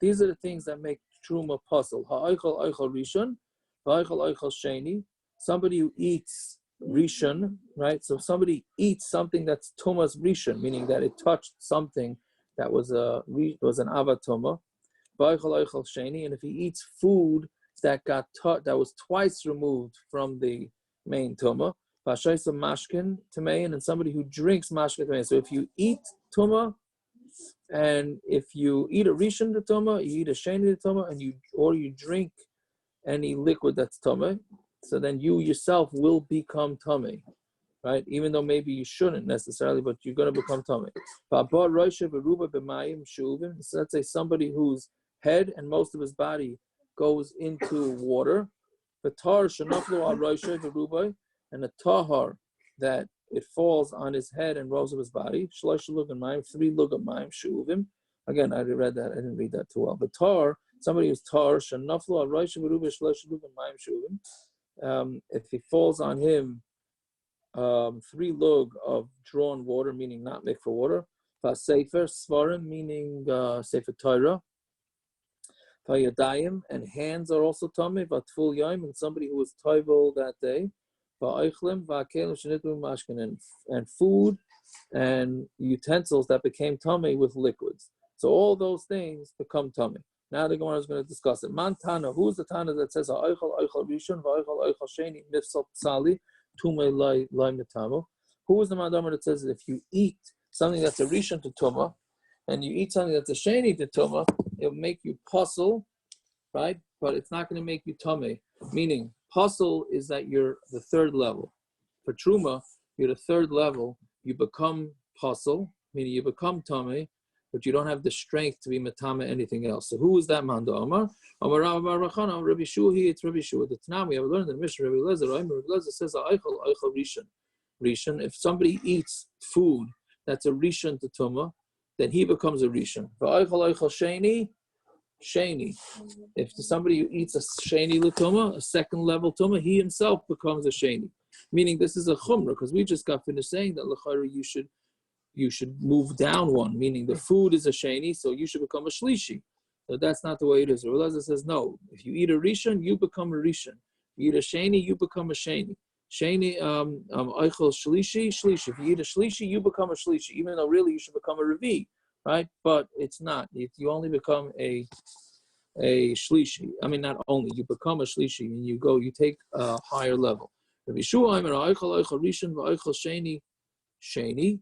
These are the things that make truma puzzle. Ha'aychal aychal rishon, ha'aychal aychal sheni. Somebody who eats rishon, right? So somebody eats something that's tumah's rishon, meaning that it touched something that was an ava tumah. Ha'aychal aychal sheni, and if he eats food that was twice removed from the main tumah. Mashkin tamei, and somebody who drinks mashkin tamei. So if you eat tumah, and if you eat a rishon to tumah, you eat a sheni to tumah, or you drink any liquid that's tamei, so then you yourself will become tamei, right? Even though maybe you shouldn't necessarily, but you're going to become tamei. So let's say somebody whose head and most of his body goes into water, and a tahara that it falls on his head and rolls of his body. 3 lugam mayim shuvim. Again, I read that. I didn't read that too well. But tar, somebody who's tar, shenaflu aroisha v'ruba 3 lugam mayim shuvim. If he falls on him 3 lug of drawn water, meaning not mikva water. Sefer Seforim, meaning Sefer Torah. Yadayim, and hands are also tamei. Vatful yayim, and somebody who was toivel that day. And food and utensils that became tamei with liquids. So all those things become tamei. Now the Gemara is going to discuss it. Man Tana, who's the Tana that says ha'aychal aychal rishon va'aychal aychal sheni mifsal psali tumei lai metamu? Who is the Madamar that says that if you eat something that's a rishon to tumah and you eat something that's a sheni to tumah, it'll make you puzzle, right? But it's not going to make you tamei. Meaning, puzzle is that you're the third level. For truma, you're the third level. You become puzzle, meaning you become tamei, but you don't have the strength to be metame anything else. So who is that man? Amar Rabbi Shuhi, it's Rabbi Shuhi. The Tanam we have learned in the Mishna. Rabbi Lezer says aychal rishon. If somebody eats food that's a rishon to tumah, then he becomes a rishon. Aychal sheni. If somebody who eats a sheni l'tumah, a second level tumah, he himself becomes a sheni. Meaning this is a chumrah, because we just got finished saying that l'chayra you should move down one, meaning the food is a sheni, so you should become a shlishi. So that's not the way it is. Rabbi says no. If you eat a rishon, you become a rishon. You eat a sheni, you become a sheni. Sheni, eichel shlishi. If you eat a shlishi, you become a shlishi, even though really you should become a revi, right? But it's not. You only become a shlishi. I mean, not only you become a shlishi, and you take a higher level. Rabbi Shua, eichel rishon v'eichel sheni.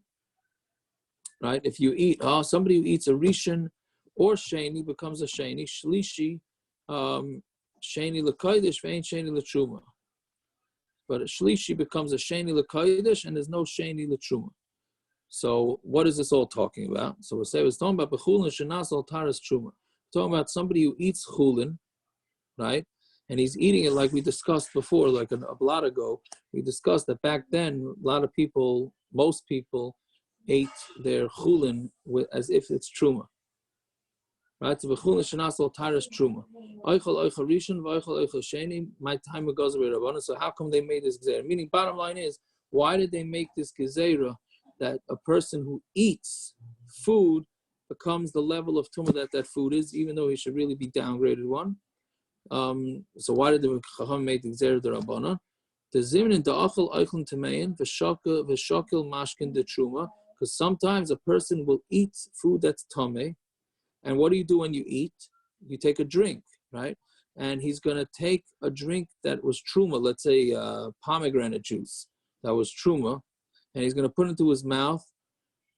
Right? If you eat, somebody who eats a rishon or sheni becomes a sheni. Shlishi, sheni l'kodesh ve'ein sheni l'truma. But a shlishi becomes a sheni l'kodesh, and there's no sheni l'truma. So what is this all talking about? So we're talking about bechulin shenas al taras truma. Talking about somebody who eats chulin, right? And he's eating it like we discussed before, like a blot ago. We discussed that back then, most people ate their chulin as if it's truma. Right? So bechulin shenas al taras truma. Eichel rishon v'eichel sheni. My time goes away, Rabbanan. So how come they made this gezeira? Meaning, bottom line is, why did they make this gezeira that a person who eats food becomes the level of tumah that food is, even though he should really be downgraded one? So why did the chacham make the gezeiros d'Rabbanan? The zimnin da'achal eichlin tamein v'shakil mashkin de truma, because sometimes a person will eat food that's tamei, and what do you do when you eat? You take a drink, right? And he's going to take a drink that was truma, let's say pomegranate juice that was truma, and he's going to put it into his mouth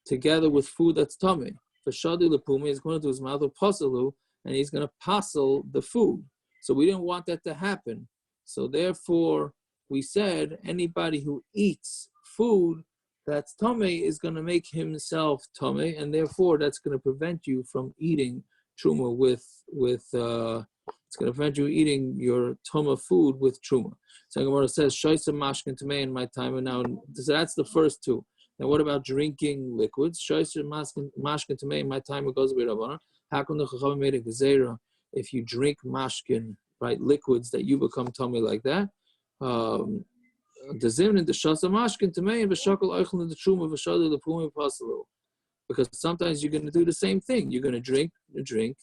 together with food that's tamei. V'shadi lepumi, he's going into his mouth with pasalu, and he's going to pasel the food. So we didn't want that to happen. So therefore, we said anybody who eats food that's tamei is going to make himself tamei, and therefore that's going to prevent you from eating truma it's going to prevent you eating your tumah food with truma. So Gemara says shoysa mashkin tamei in my time, and now so that's the first two. Now what about drinking liquids? Shoysa mashkin tamei in my time, it goes with Rabbanan. How come the chacham made a gezeira if you drink mashkin, right, liquids, that you become tamei like that? The zimn and the shasa mashkin tamei and v'shakal oichel and the truma v'shadu the pumi pasalu. Because sometimes you're going to do the same thing. You're going to drink a drink,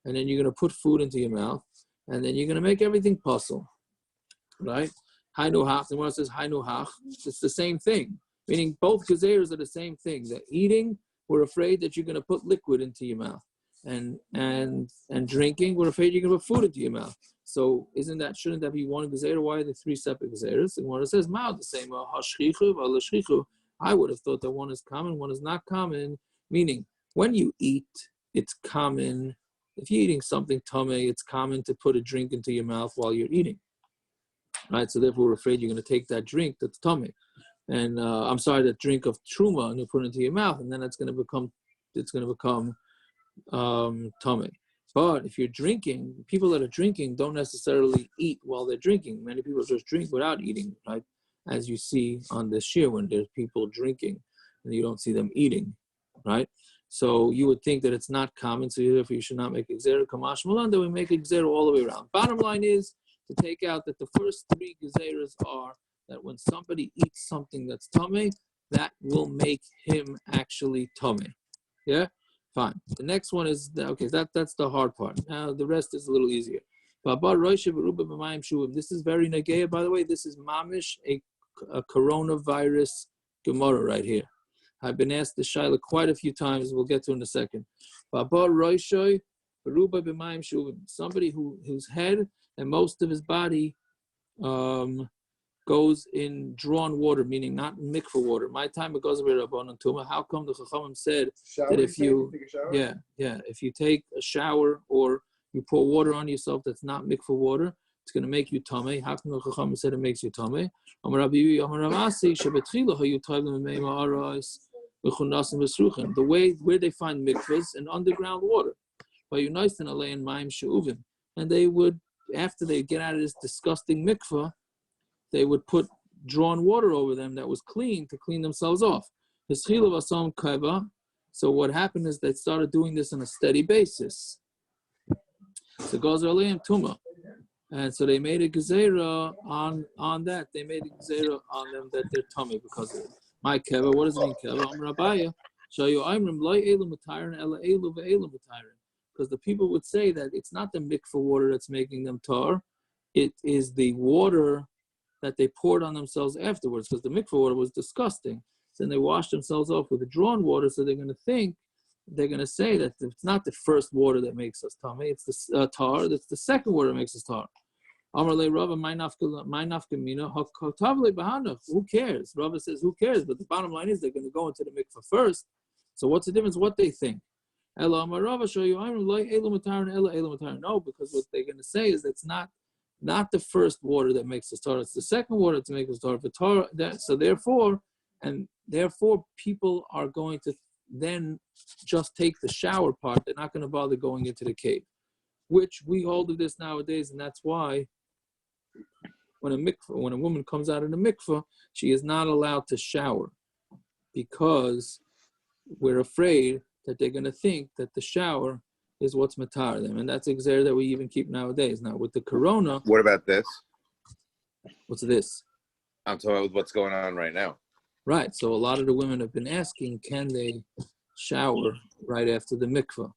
and then you're going to put food into your mouth, and then you're going to make everything puzzle, right? Hainu hach. The one says hainu hach. It's the same thing. Meaning both gezeiros are the same thing. The eating, we're afraid that you're going to put liquid into your mouth, and drinking, we're afraid you're going to put food into your mouth. So shouldn't that be one gezeira? Why are there three separate gezeiros? And one says ma'od the same. I would have thought that one is common, one is not common. Meaning, when you eat, it's common. If you're eating something tamei, it's common to put a drink into your mouth while you're eating, right? So therefore, we're afraid you're going to take that drink that's tamei, and that drink of truma, and you put it into your mouth, and then it's going to become tamei. But if you're drinking, people that are drinking don't necessarily eat while they're drinking. Many people just drink without eating, right? As you see on this year when there's people drinking and you don't see them eating, right? So you would think that it's not common, so therefore you should not make a gezeiros. Kamash malan, that we make a gezeiros all the way around. Bottom line is to take out that the first three gezeiros are that when somebody eats something that's tamei, that will make him actually tamei. Yeah? Fine. The next one is, okay, that's the hard part. Now the rest is a little easier. This is very negaya, by the way. This is mamish, a coronavirus Gemara right here. I've been asked this shaila quite a few times. We'll get to it in a second. Somebody whose head and most of his body goes in drawn water, meaning not in mikva water. My time it goes with Rabbanan tumah. How come the chacham said that if you take a shower or you pour water on yourself that's not mikva water, it's going to make you tamei? How come the chacham said it makes you tamei? The way where they find mikvahs in underground water, and they would, after they get out of this disgusting mikvah, they would put drawn water over them that was clean to clean themselves off. So what happened is they started doing this on a steady basis. So gezeiros tumah, and so they made a gezeira on that. They made a gezeira on them that they're tamei because of it. My keva, what does it mean keva? Because the people would say that it's not the mikvah water that's making them tar, it is the water that they poured on themselves afterwards, because the mikvah water was disgusting. Then they washed themselves off with the drawn water, so they're going to say that it's not the first water that makes us tamei, it's the tar, that's the second water that makes us tar. Who cares? Rava says, who cares? But the bottom line is they're going to go into the mikvah first. So what's the difference? What they think? No, because what they're going to say is it's not the first water that makes us tar, it's the second water to make us tar. So therefore people are going to then just take the shower part. They're not going to bother going into the cave, which we hold of this nowadays, and that's why when a woman comes out of the mikvah, she is not allowed to shower, because we're afraid that they're going to think that the shower is what's matar them, and that's a gezeira that we even keep nowadays. Now with the corona, what about this? What's this? I'm talking about what's going on right now. Right. So a lot of the women have been asking, can they shower right after the mikvah?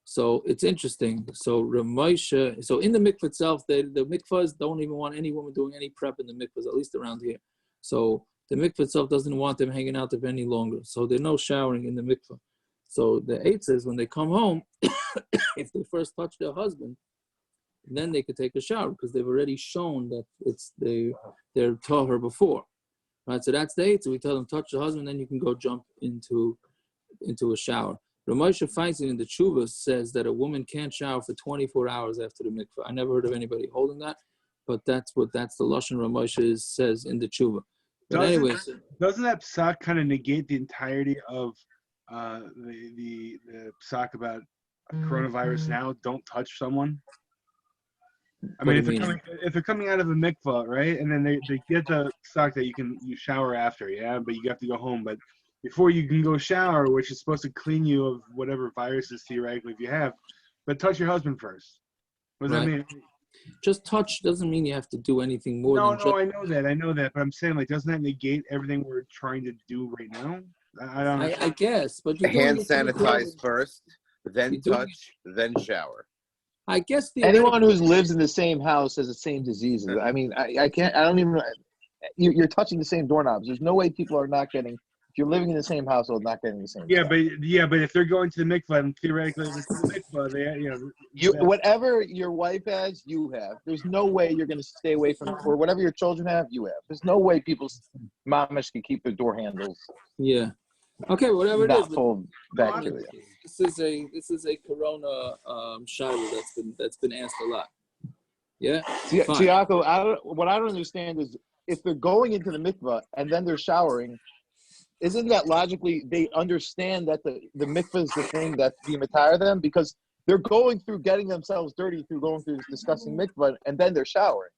So it's interesting. So in the mikvah itself, the mikvahs don't even want any woman doing any prep in the mikvahs, at least around here. So the mikvah itself doesn't want them hanging out there any longer. So there's no showering in the mikvah. So the eight says when they come home, if they first touch their husband, then they could take a shower, because they've already shown that they're tahara before. Right, so that's the eight. So we tell them touch the husband, then you can go jump into a shower. Ramosha Feinstein in the Tshuva says that a woman can't shower for 24 hours after the mikvah. I never heard of anybody holding that, but that's the Lashon Ramosha says in the Tshuva. Doesn't that psak kind of negate the entirety of the psak about coronavirus now? Don't touch someone. I mean, if they're coming out of a mikvah, right, and then they get the psak that you shower after, yeah, but you have to go home. But before you can go shower, which is supposed to clean you of whatever viruses theoretically if you have, but touch your husband first. What does that mean? Just touch doesn't mean you have to do anything more than just... I know that, but I'm saying, like, doesn't that negate everything we're trying to do right now? I don't know. I guess, but you hand sanitize first, then touch, then shower. I guess anyone who lives in the same house has the same diseases. I mean, I can't. I don't even. You're touching the same doorknobs. There's no way people are not getting. If you're living in the same household, not getting the same. Yeah, but if they're going to the mikvah, and theoretically, if it's the mikvah, they whatever your wife has, you have. There's no way you're going to stay away from, or whatever your children have, you have. There's no way people's mamish can keep their door handles. Yeah. Okay, whatever it is. Full of bacteria. This is a corona shiloh that's been asked a lot. Yeah. Tiago, what I don't understand is if they're going into the mikvah and then they're showering, isn't that logically they understand that the mikvah is the thing that's being matire them, because they're going through getting themselves dirty through going through this disgusting mikvah and then they're showering.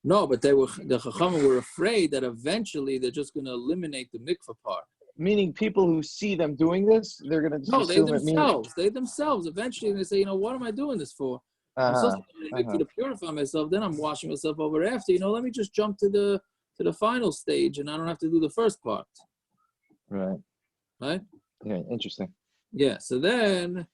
No, but the chacham were afraid that eventually they're just going to eliminate the mikvah part. Meaning people who see them doing this, they're going to just assume they themselves eventually they say, what am I doing this for? I'm supposed to go to purify myself, then I'm washing myself over after. Let me just jump to the final stage and I don't have to do the first part. Right. Yeah, interesting. Yeah. So then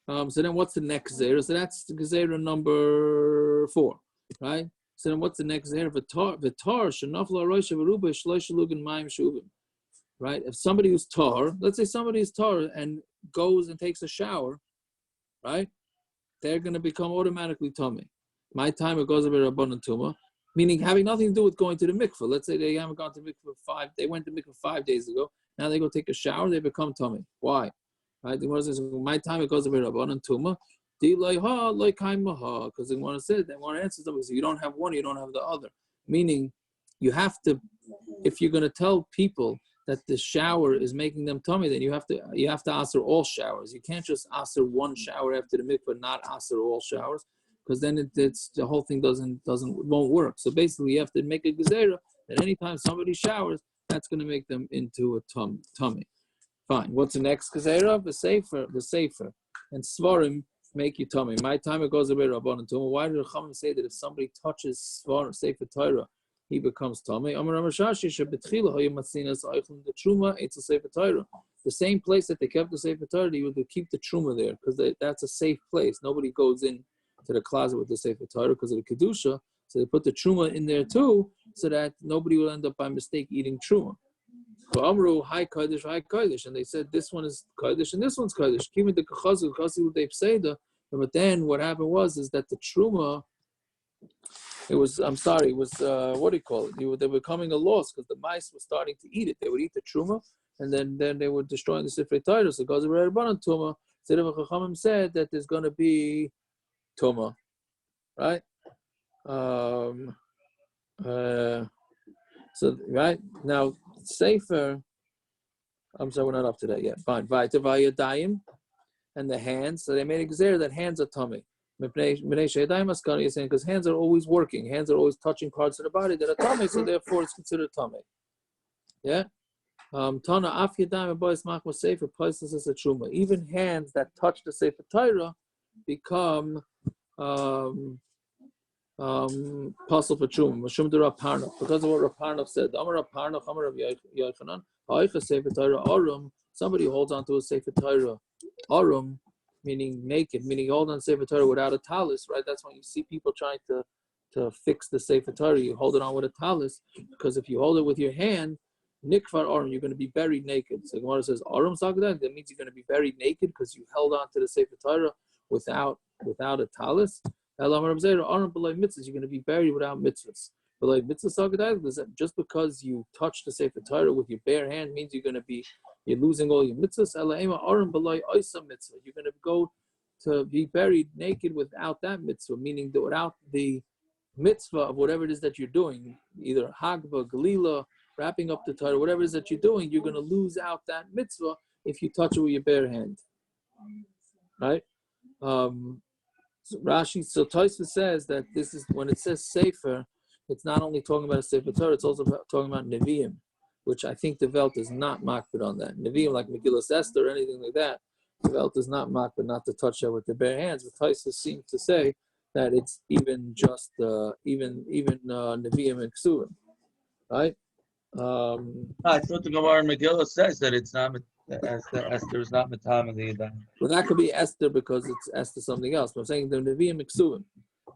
what's the next gezeira? So that's the gezeira number 4, right? So then what's the next gezeira? V'tar shenafla roisha v'ruba shloisha lugan mayim shuvim. Right? If somebody who's tahara, let's say somebody is tahara and goes and takes a shower, right? They're going to become automatically tamei. My time it goes a bit abundant tumah, meaning having nothing to do with going to the mikvah. Let's say they haven't gone to mikvah they went to mikvah 5 days ago. Now they go take a shower, they become tamei. Why? Right? The Gemara says, my time it goes a bit abundant tumah. Because they want to answer something. So you don't have one, you don't have the other. Meaning, you have to, if you're going to tell people that the shower is making them tamei, then you have to answer all showers. You can't just answer one shower after the mikvah, not answer all showers, because then it's the whole thing won't work. So basically, you have to make a gezeira that anytime somebody showers, that's going to make them into a tamei. Fine. What's the next gezeira? The sefer, and Seforim make you tamei. My time it goes a bit abundant tumah. Why did the chacham say that if somebody touches sefer Torah, he becomes tamei? The tumah, it's a sefer Torah. The same place that they kept the sefer Torah, you would keep the tumah there because that's a safe place. Nobody goes in to the closet with the sefer Torah because of the kedusha. So they put the tumah in there too, so that nobody will end up by mistake eating tumah. So Amru, hi kodesh, and they said this one is kodesh and this one's kodesh. Keep it the chazan, but then what happened was that the truma. It was what do you call it? They were becoming a loss because the mice were starting to eat it. They would eat the truma, and then they were destroying the Sifrei Torah. So because of Rabbanan Tumah, Chachamim said that there's going to be tumah, right? So right now, Sefer. I'm sorry, we're not up to that yet. Fine. Vayatavayadayim, and the hands. So they made a gezeiros that hands are tamei. You're saying because hands are always working, hands are always touching parts of the body that are tamei, so therefore it's considered tamei. Yeah. Tana af yadayim b'bais machma sefer places as a truma. Even hands that touch the sefer Torah become puzzle for truma. Mashum de Rav because of what Rav Parnov said. Amar Rav Parnov, Amar Rav Yochanan, ha'oicha sefer Torah arum. Somebody holds onto a sefer Torah arum, meaning naked, meaning you hold on Sefer Torah without a talis, right? That's when you see people trying to fix the Sefer Torah. You hold it on with a talis, because if you hold it with your hand, nikvar arum, you're going to be buried naked. So Gemara says arum sagda, that means you're going to be buried naked because you held on to the Sefer Torah without a talis. Arum b'lay mitzvahs, you're going to be buried without mitzvahs. B'lay mitzvah sagda, just because you touch the Sefer Torah with your bare hand means you're losing all your mitzvahs. You're going to go to be buried naked without that mitzvah, meaning that without the mitzvah of whatever it is that you're doing, either hagba, galila, wrapping up the Torah, whatever it is that you're doing, you're going to lose out that mitzvah if you touch it with your bare hand. Right? So Rashi, so Tosfos says that this is, when it says Sefer, it's not only talking about a Sefer Torah, it's also talking about Nevi'im, which I think the Welt is not makbid on that. Nevi'im, like Megilas Esther or anything like that, the Welt is not makbid not to touch that with the bare hands. But Tosfos seems to say that it's even just, even Nevi'im and Ksuvim, right? I thought the Gemara in Megillah says that it's not Esther is not Matam the Yadayim. Well, that could be Esther because it's Esther something else. But I'm saying the Nevi'im Ksuvim,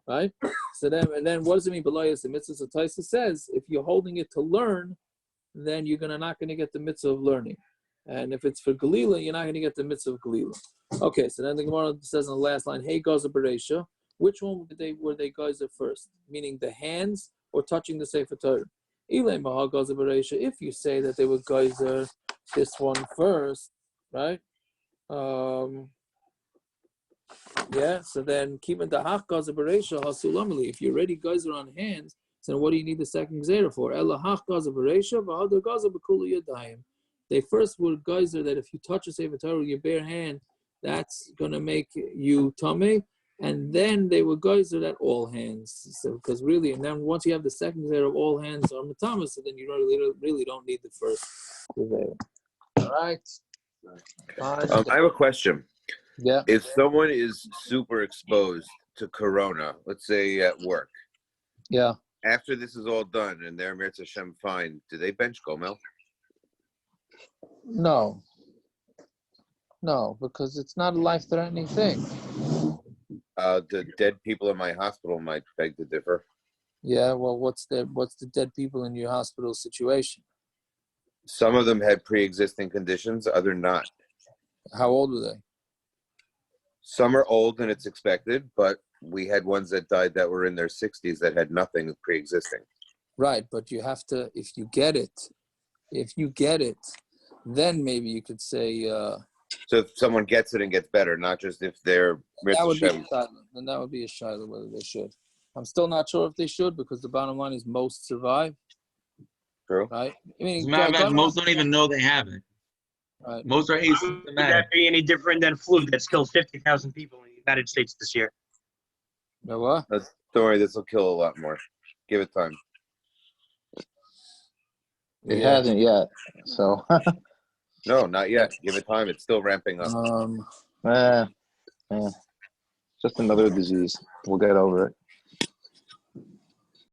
right? So then what does it mean? Beloyas the mitzvah. So Tosfos says if you're holding it to learn, then you're not going to get the mitzvah of learning, and if it's for Galila, you're not going to get the mitzvah of Galila. Okay, so then the Gemara says in the last line, "Hey, Gaza Bereisha." Which one were they geyser first? Meaning the hands or touching the Sefer Torah? If you say that they were geyser this one first, right? Yeah, so then keeping the hach gaza bereisha hasulamali. If you're already geyser on hands, so what do you need the second gezeira for? Ella hach gaza bereisha v'hadar gaza b'kulu yadayim. They first were geyser that if you touch a Sefer Torah with your bare hand, that's gonna make you tamei. And then they were geyser at all hands. So because really, and then once you have the second gezeira of all hands on matama, so then you really don't need the first gezeira. All right. I have a question. Yeah. If someone is super exposed to corona, let's say at work, yeah, after this is all done and they're Mirz Hashem fine, do they bench Gomel? No, because it's not a life-threatening thing. The dead people in my hospital might beg to differ. Yeah, well, what's the dead people in your hospital situation? Some of them had pre-existing conditions, other not. How old were they? Some are old and it's expected, but we had ones that died that were in their 60s that had nothing pre-existing. Right, but you have to, if you get it, then maybe you could say... so if someone gets it and gets better, not just if they're... That would be a shiloh. Then that would be a shiloh whether they should. I'm still not sure if they should because the bottom line is most survive. True. Right? I mean, most don't even know they have it. Right. Most are asymptomatic. Would that be any different than flu that's killed 50,000 people in the United States this year? No what? Don't worry, this will kill a lot more. Give it time. It hasn't yet, so. No, not yet. Give it time. It's still ramping up. Just another disease. We'll get over it.